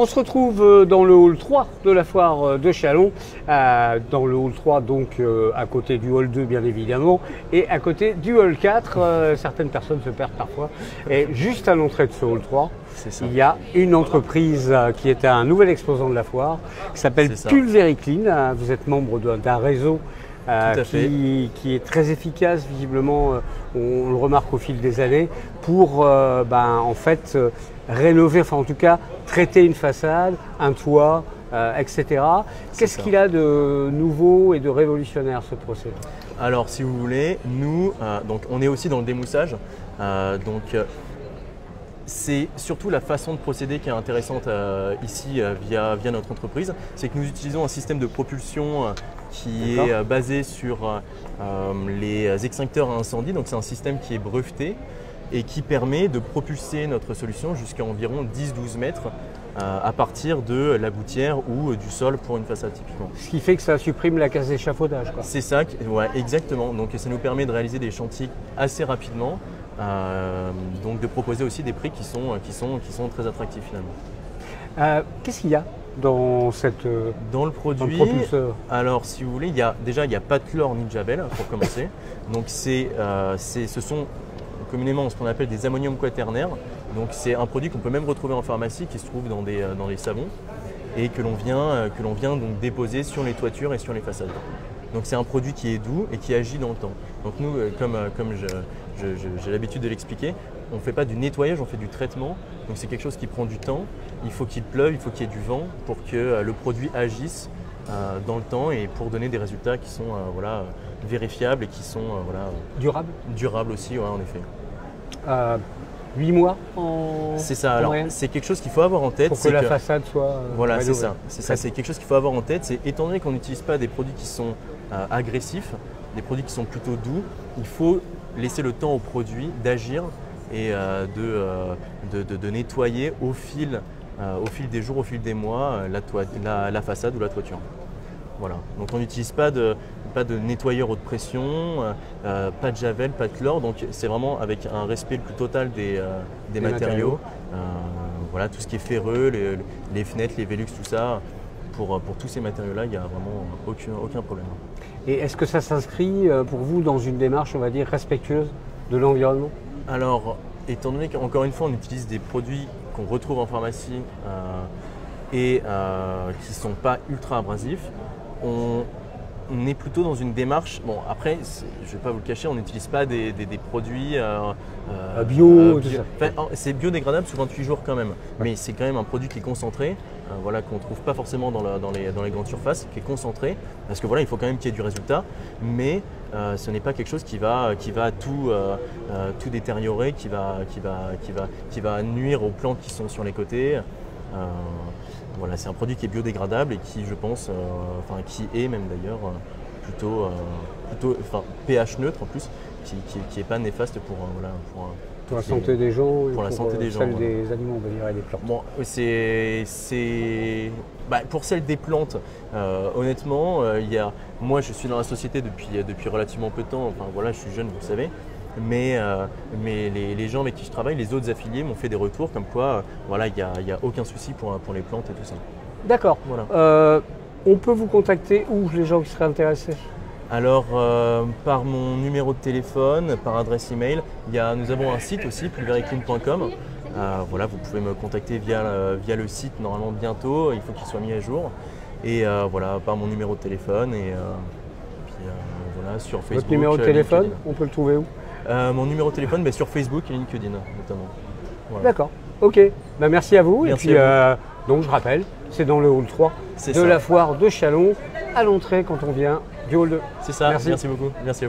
On se retrouve dans le hall 3 de la foire de Châlons, dans le hall 3 donc à côté du hall 2 bien évidemment et à côté du hall 4, certaines personnes se perdent parfois. Et juste à l'entrée de ce hall 3, il y a une entreprise qui est un nouvel exposant de la foire, qui s'appelle Pulvericlean. Vous êtes membre d'un réseau qui est très efficace, visiblement, on le remarque au fil des années, pour en fait rénover, enfin en tout cas traiter une façade, un toit, etc. Qu'est-ce qu'il a de nouveau et de révolutionnaire ce procédé? Alors si vous voulez, nous, donc, on est aussi dans le démoussage, c'est surtout la façon de procéder qui est intéressante ici via notre entreprise. C'est que nous utilisons un système de propulsion qui est basé sur les extincteurs à incendie. Donc c'est un système qui est breveté et qui permet de propulser notre solution jusqu'à environ 10-12 mètres à partir de la gouttière ou du sol pour une façade typiquement. Ce qui fait que ça supprime la case d'échafaudage. C'est ça, ouais, exactement. Donc ça nous permet de réaliser des chantiers assez rapidement. Donc de proposer aussi des prix qui sont très attractifs finalement. Qu'est-ce qu'il y a dans le produit? Propulseur? Alors si vous voulez, il n'y a pas de chlore ni de javel pour commencer. Donc ce sont communément ce qu'on appelle des ammonium quaternaires. Donc c'est un produit qu'on peut même retrouver en pharmacie qui se trouve dans les savons et que l'on vient donc déposer sur les toitures et sur les façades. Donc c'est un produit qui est doux et qui agit dans le temps. Donc nous, comme j'ai l'habitude de l'expliquer, on ne fait pas du nettoyage, on fait du traitement. Donc c'est quelque chose qui prend du temps. Il faut qu'il pleuve, il faut qu'il y ait du vent pour que le produit agisse dans le temps et pour donner des résultats qui sont vérifiables et qui sont durables aussi, ouais, en effet. 8 mois C'est ça, alors c'est quelque chose qu'il faut avoir en tête. Pour que la façade soit voilà, c'est ça. C'est quelque chose qu'il faut avoir en tête. C'est étant donné qu'on n'utilise pas des produits qui sont agressifs, des produits qui sont plutôt doux, il faut laisser le temps au produit d'agir et de nettoyer au fil des jours, au fil des mois, la façade ou la toiture. Voilà. Donc on n'utilise pas de nettoyeur haute pression, pas de javel, pas de chlore. Donc c'est vraiment avec un respect le plus total des matériaux. Voilà, tout ce qui est ferreux, les fenêtres, les Velux, tout ça. Pour tous ces matériaux-là, il n'y a vraiment aucun problème. Et est-ce que ça s'inscrit pour vous dans une démarche, on va dire, respectueuse de l'environnement? Alors, étant donné qu'encore une fois, on utilise des produits qu'on retrouve en pharmacie et qui ne sont pas ultra abrasifs, on est plutôt dans une démarche. Bon, après, je ne vais pas vous le cacher, on n'utilise pas des produits bio. C'est biodégradable sous 28 jours quand même, mais c'est quand même un produit qui est concentré, qu'on ne trouve pas forcément dans les grandes surfaces, qui est concentré, parce que voilà, il faut quand même qu'il y ait du résultat, mais ce n'est pas quelque chose qui va tout détériorer, qui va nuire aux plantes qui sont sur les côtés. Voilà, c'est un produit qui est biodégradable et qui, je pense, qui est même d'ailleurs plutôt pH neutre en plus, qui n'est pas néfaste pour la santé des gens et pour la santé des gens, celle des animaux, on va dire, et des plantes. Bon, pour celle des plantes, honnêtement, moi je suis dans la société depuis relativement peu de temps. Enfin voilà, je suis jeune, vous le savez. Mais les gens avec qui je travaille, les autres affiliés m'ont fait des retours comme quoi il n'y a aucun souci pour les plantes et tout ça. D'accord. Voilà. On peut vous contacter où les gens qui seraient intéressés? Alors par mon numéro de téléphone, par adresse email, nous avons un site aussi, pulvericlean.com. Voilà, vous pouvez me contacter via le site normalement bientôt, il faut qu'il soit mis à jour. Et voilà, par mon numéro de téléphone et puis voilà, sur Facebook. Votre numéro de téléphone, on peut le trouver où? Mon numéro de téléphone, sur Facebook et LinkedIn notamment. Voilà. D'accord, ok. Merci à vous. Merci et puis, à vous. Donc je rappelle, c'est dans le hall 3 de la foire de Châlons, à l'entrée quand on vient du hall 2. C'est ça, merci beaucoup. Merci à vous.